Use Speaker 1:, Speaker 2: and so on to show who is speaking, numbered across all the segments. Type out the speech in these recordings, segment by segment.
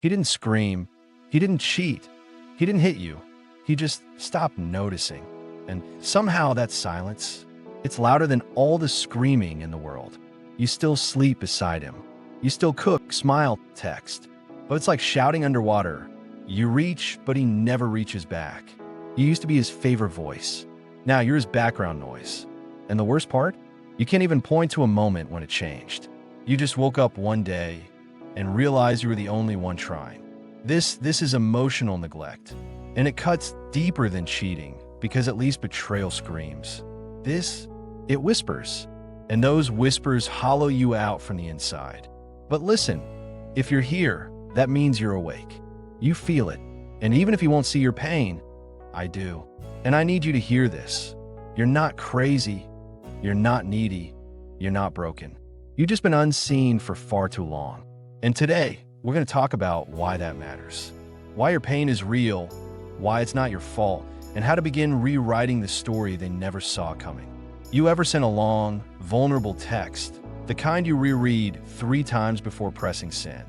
Speaker 1: He didn't scream. He didn't cheat. He didn't hit you. He just stopped noticing. And somehow that silence, it's louder than all the screaming in the world. You still sleep beside him. You still cook, smile, text. But it's like shouting underwater. You reach, but he never reaches back. You used to be his favorite voice. Now you're his background noise. And the worst part? You can't even point to a moment when it changed. You just woke up one day and realized you were the only one trying. This is emotional neglect. And it cuts deeper than cheating because at least betrayal screams. It whispers. And those whispers hollow you out from the inside. But listen, if you're here, that means you're awake. You feel it. And even if you won't see your pain, I do. And I need you to hear this. You're not crazy. You're not needy. You're not broken. You've just been unseen for far too long. And today, we're going to talk about why that matters. Why your pain is real, why it's not your fault, and how to begin rewriting the story they never saw coming. You ever sent a long, vulnerable text, the kind you reread 3 times before pressing send,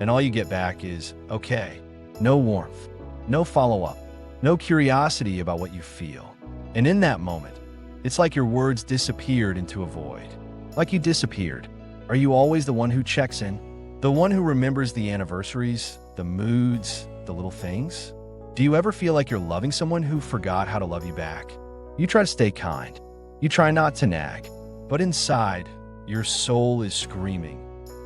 Speaker 1: and all you get back is, okay, no warmth, no follow-up, no curiosity about what you feel. And in that moment, it's like your words disappeared into a void. Like you disappeared. Are you always the one who checks in? The one who remembers the anniversaries, the moods, the little things? Do you ever feel like you're loving someone who forgot how to love you back? You try to stay kind. You try not to nag. But inside, your soul is screaming.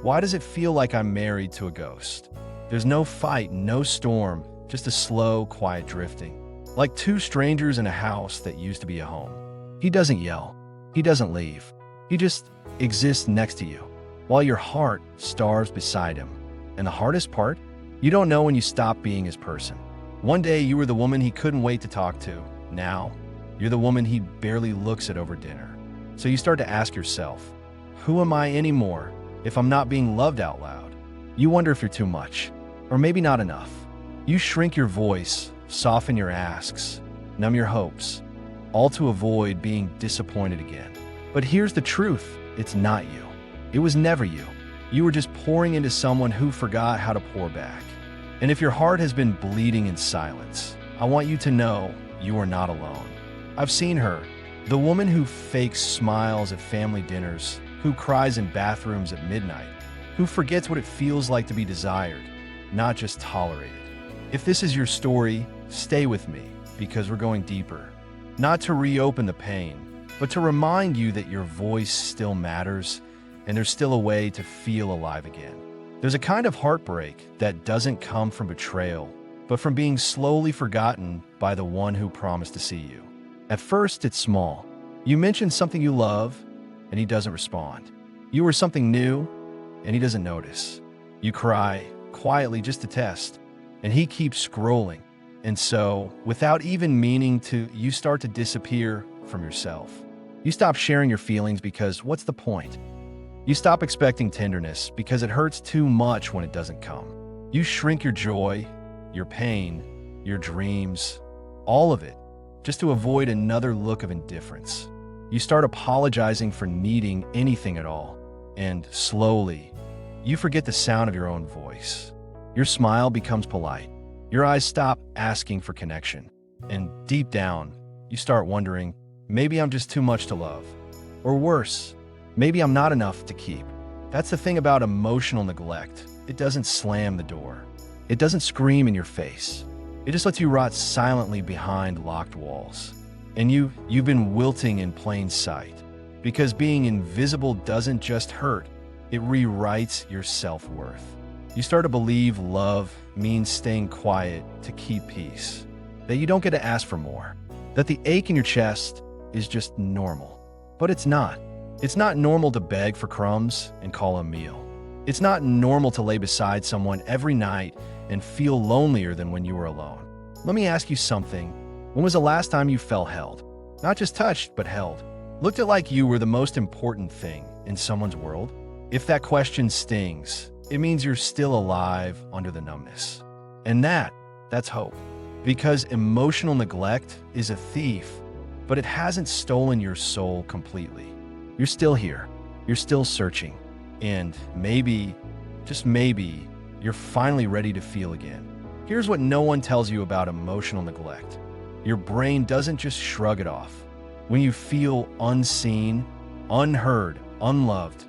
Speaker 1: Why does it feel like I'm married to a ghost? There's no fight, no storm, just a slow, quiet drifting. Like 2 strangers in a house that used to be a home. He doesn't yell. He doesn't leave. He just exists next to you, while your heart starves beside him. And the hardest part? You don't know when you stop being his person. One day you were the woman he couldn't wait to talk to. Now, you're the woman he barely looks at over dinner. So you start to ask yourself, who am I anymore if I'm not being loved out loud? You wonder if you're too much, or maybe not enough. You shrink your voice, soften your asks, numb your hopes, all to avoid being disappointed again. But here's the truth, it's not you. It was never you. You were just pouring into someone who forgot how to pour back. And if your heart has been bleeding in silence, I want you to know you are not alone. I've seen her, the woman who fakes smiles at family dinners, who cries in bathrooms at midnight, who forgets what it feels like to be desired, not just tolerated. If this is your story, stay with me, because we're going deeper. Not to reopen the pain, but to remind you that your voice still matters, and there's still a way to feel alive again. There's a kind of heartbreak that doesn't come from betrayal, but from being slowly forgotten by the one who promised to see you. At first, it's small. You mention something you love, and he doesn't respond. You were something new, and he doesn't notice. You cry, quietly just to test, and he keeps scrolling. And so, without even meaning to, you start to disappear from yourself. You stop sharing your feelings because what's the point? You stop expecting tenderness because it hurts too much when it doesn't come. You shrink your joy, your pain, your dreams, all of it, just to avoid another look of indifference. You start apologizing for needing anything at all. And slowly, you forget the sound of your own voice. Your smile becomes polite. Your eyes stop asking for connection. And deep down, you start wondering, maybe I'm just too much to love. Or worse, maybe I'm not enough to keep. That's the thing about emotional neglect. It doesn't slam the door. It doesn't scream in your face. It just lets you rot silently behind locked walls. And you've been wilting in plain sight. Because being invisible doesn't just hurt, it rewrites your self-worth. You start to believe love means staying quiet to keep peace. That you don't get to ask for more. That the ache in your chest is just normal. But it's not. It's not normal to beg for crumbs and call a meal. It's not normal to lay beside someone every night and feel lonelier than when you were alone. Let me ask you something. When was the last time you felt held? Not just touched, but held. Looked at like you were the most important thing in someone's world? If that question stings, it means you're still alive under the numbness. And that's hope. Because emotional neglect is a thief, but it hasn't stolen your soul completely. You're still here. You're still searching. And maybe, just maybe, You're finally ready to feel again. Here's what no one tells you about emotional neglect. Your brain doesn't just shrug it off. When you feel unseen, unheard, unloved,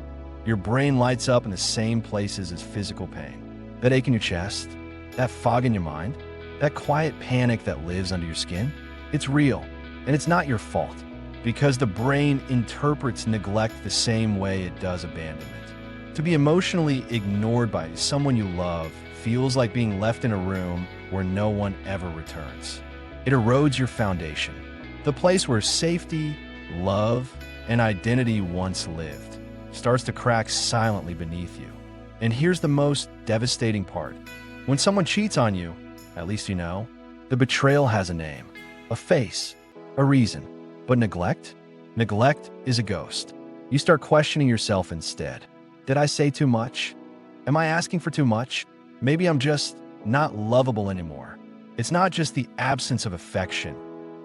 Speaker 1: your brain lights up in the same places as physical pain. That ache in your chest, that fog in your mind, that quiet panic that lives under your skin, it's real, and it's not your fault, because the brain interprets neglect the same way it does abandonment. To be emotionally ignored by someone you love feels like being left in a room where no one ever returns. It erodes your foundation, the place where safety, love, and identity once lived, starts to crack silently beneath you. And here's the most devastating part. When someone cheats on you, at least you know, the betrayal has a name, a face, a reason. But neglect? Neglect is a ghost. You start questioning yourself instead. Did I say too much? Am I asking for too much? Maybe I'm just not lovable anymore. It's not just the absence of affection.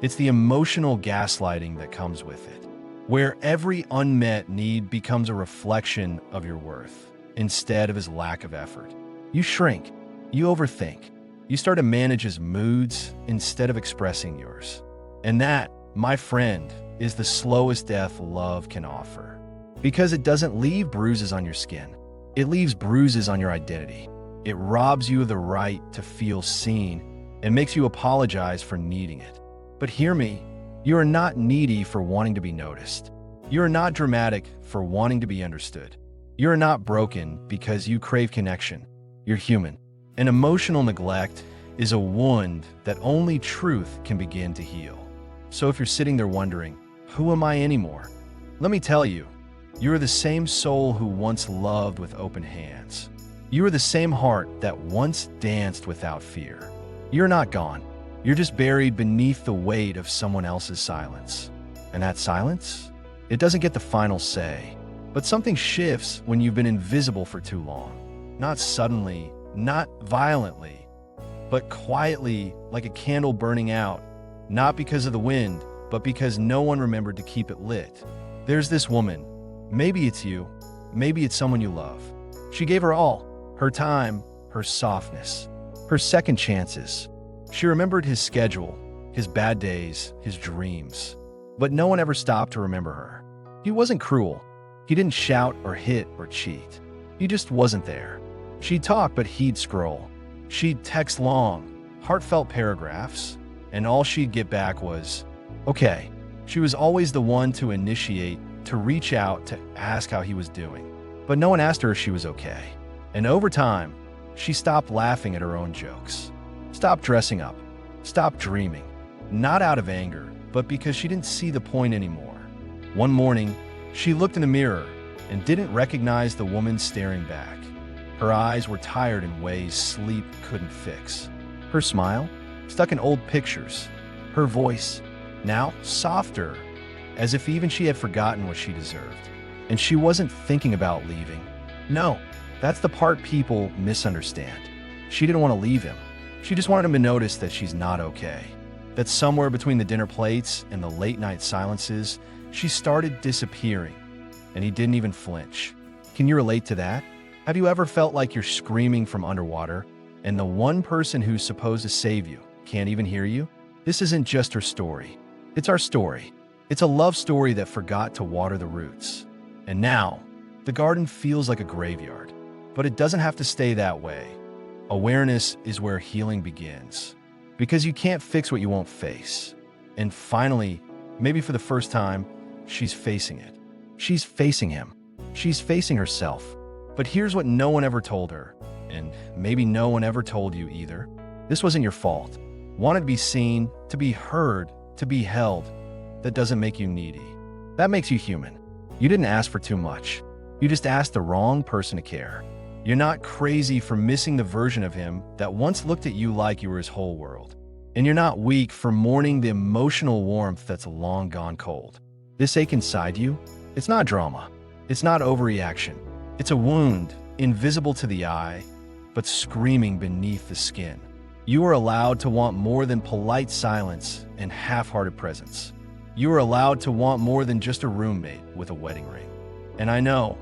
Speaker 1: It's the emotional gaslighting that comes with it, where every unmet need becomes a reflection of your worth instead of his lack of effort. You shrink. You overthink. You start to manage his moods instead of expressing yours. And that, my friend, is the slowest death love can offer. Because it doesn't leave bruises on your skin. It leaves bruises on your identity. It robs you of the right to feel seen and makes you apologize for needing it. But hear me, you are not needy for wanting to be noticed. You are not dramatic for wanting to be understood. You are not broken because you crave connection. You're human. And emotional neglect is a wound that only truth can begin to heal. So if you're sitting there wondering, who am I anymore? Let me tell you, you are the same soul who once loved with open hands. You are the same heart that once danced without fear. You're not gone. You're just buried beneath the weight of someone else's silence. And that silence? It doesn't get the final say. But something shifts when you've been invisible for too long. Not suddenly, not violently, but quietly, like a candle burning out. Not because of the wind, but because no one remembered to keep it lit. There's this woman. Maybe it's you. Maybe it's someone you love. She gave her all, her time, her softness, her second chances. She remembered his schedule, his bad days, his dreams. But no one ever stopped to remember her. He wasn't cruel. He didn't shout or hit or cheat. He just wasn't there. She'd talk, but he'd scroll. She'd text long, heartfelt paragraphs, and all she'd get back was, okay. She was always the one to initiate, to reach out, to ask how he was doing. But no one asked her if she was okay. And over time, she stopped laughing at her own jokes. Stopped dressing up. Stopped dreaming. Not out of anger, but because she didn't see the point anymore. One morning, she looked in the mirror and didn't recognize the woman staring back. Her eyes were tired in ways sleep couldn't fix. Her smile, stuck in old pictures. Her voice, now softer, as if even she had forgotten what she deserved. And she wasn't thinking about leaving. No, that's the part people misunderstand. She didn't want to leave him. She just wanted him to notice that she's not okay. That somewhere between the dinner plates and the late-night silences, she started disappearing, and he didn't even flinch. Can you relate to that? Have you ever felt like you're screaming from underwater, and the one person who's supposed to save you can't even hear you? This isn't just her story. It's our story. It's a love story that forgot to water the roots. And now, the garden feels like a graveyard. But it doesn't have to stay that way. Awareness is where healing begins. Because you can't fix what you won't face. And finally, maybe for the first time, she's facing it. She's facing him. She's facing herself. But here's what no one ever told her, and maybe no one ever told you either. This wasn't your fault. Wanted to be seen, to be heard, to be held. That doesn't make you needy. That makes you human. You didn't ask for too much. You just asked the wrong person to care. You're not crazy for missing the version of him that once looked at you like you were his whole world. And you're not weak for mourning the emotional warmth that's long gone cold. This ache inside you, it's not drama. It's not overreaction. It's a wound, invisible to the eye, but screaming beneath the skin. You are allowed to want more than polite silence and half-hearted presence. You are allowed to want more than just a roommate with a wedding ring. And I know,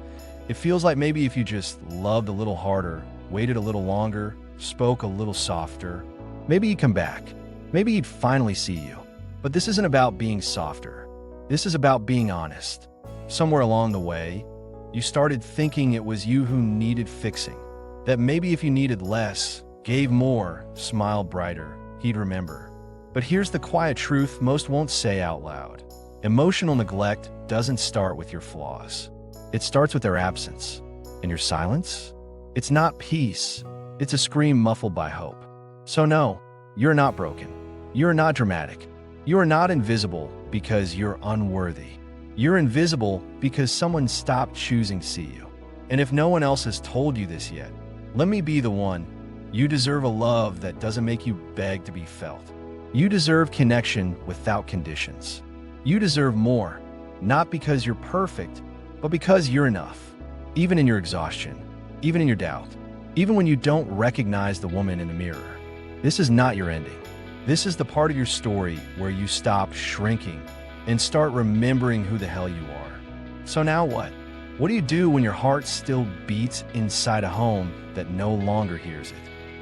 Speaker 1: it feels like maybe if you just loved a little harder, waited a little longer, spoke a little softer, maybe he'd come back. Maybe he'd finally see you. But this isn't about being softer. This is about being honest. Somewhere along the way, you started thinking it was you who needed fixing. That maybe if you needed less, gave more, smiled brighter, he'd remember. But here's the quiet truth most won't say out loud. Emotional neglect doesn't start with your flaws. It starts with their absence. And your silence? It's not peace. It's a scream muffled by hope. So no, you're not broken. You're not dramatic. You are not invisible because you're unworthy. You're invisible because someone stopped choosing to see you. And if no one else has told you this yet, let me be the one. You deserve a love that doesn't make you beg to be felt. You deserve connection without conditions. You deserve more, not because you're perfect, but because you're enough. Even in your exhaustion, even in your doubt, even when you don't recognize the woman in the mirror. This is not your ending. This is the part of your story where you stop shrinking and start remembering who the hell you are. So now what? What do you do when your heart still beats inside a home that no longer hears it?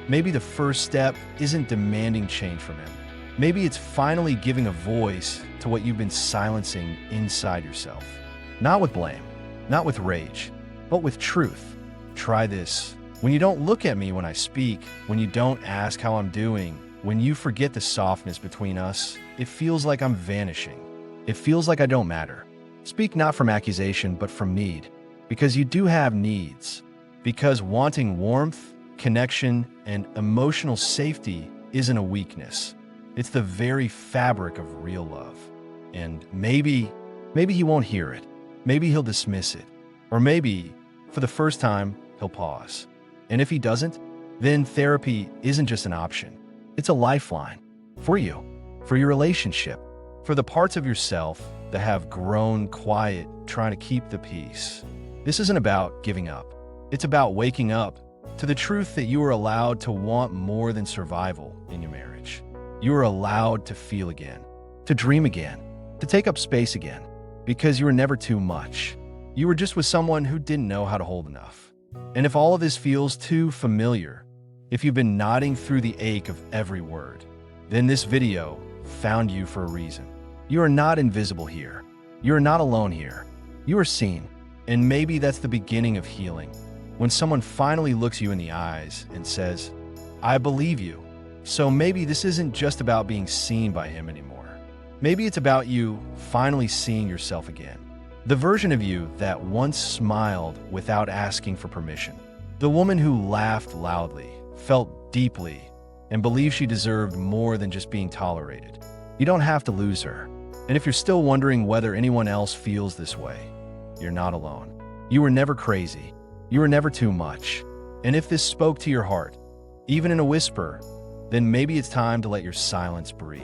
Speaker 1: Maybe the first step isn't demanding change from him. Maybe it's finally giving a voice to what you've been silencing inside yourself. Not with blame, not with rage, but with truth. Try this. When you don't look at me when I speak, when you don't ask how I'm doing, when you forget the softness between us, it feels like I'm vanishing. It feels like I don't matter. Speak not from accusation, but from need. Because you do have needs. Because wanting warmth, connection, and emotional safety isn't a weakness. It's the very fabric of real love. And maybe he won't hear it. Maybe he'll dismiss it. Or maybe, for the first time, he'll pause. And if he doesn't, then therapy isn't just an option. It's a lifeline. For you, for your relationship, for the parts of yourself that have grown quiet trying to keep the peace. This isn't about giving up. It's about waking up to the truth that you are allowed to want more than survival in your marriage. You are allowed to feel again, to dream again, to take up space again, because you were never too much. You were just with someone who didn't know how to hold enough. And if all of this feels too familiar, if you've been nodding through the ache of every word, then this video found you for a reason. You are not invisible here. You are not alone here. You are seen. And maybe that's the beginning of healing. When someone finally looks you in the eyes and says, I believe you. So maybe this isn't just about being seen by him anymore. Maybe it's about you finally seeing yourself again. The version of you that once smiled without asking for permission. The woman who laughed loudly, felt deeply, and believed she deserved more than just being tolerated. You don't have to lose her. And if you're still wondering whether anyone else feels this way, you're not alone. You were never crazy. You were never too much. And if this spoke to your heart, even in a whisper, then maybe it's time to let your silence breathe.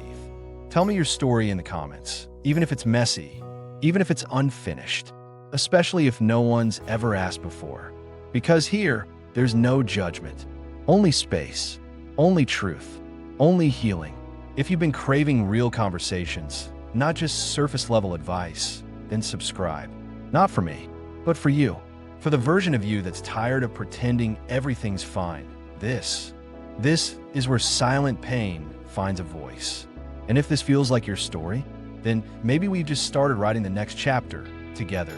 Speaker 1: Tell me your story in the comments, even if it's messy, even if it's unfinished, especially if no one's ever asked before. Because here, there's no judgment, only space, only truth, only healing. If you've been craving real conversations, not just surface-level advice, then subscribe. Not for me, but for you. For the version of you that's tired of pretending everything's fine. This is where silent pain finds a voice. And if this feels like your story, then maybe we've just started writing the next chapter together.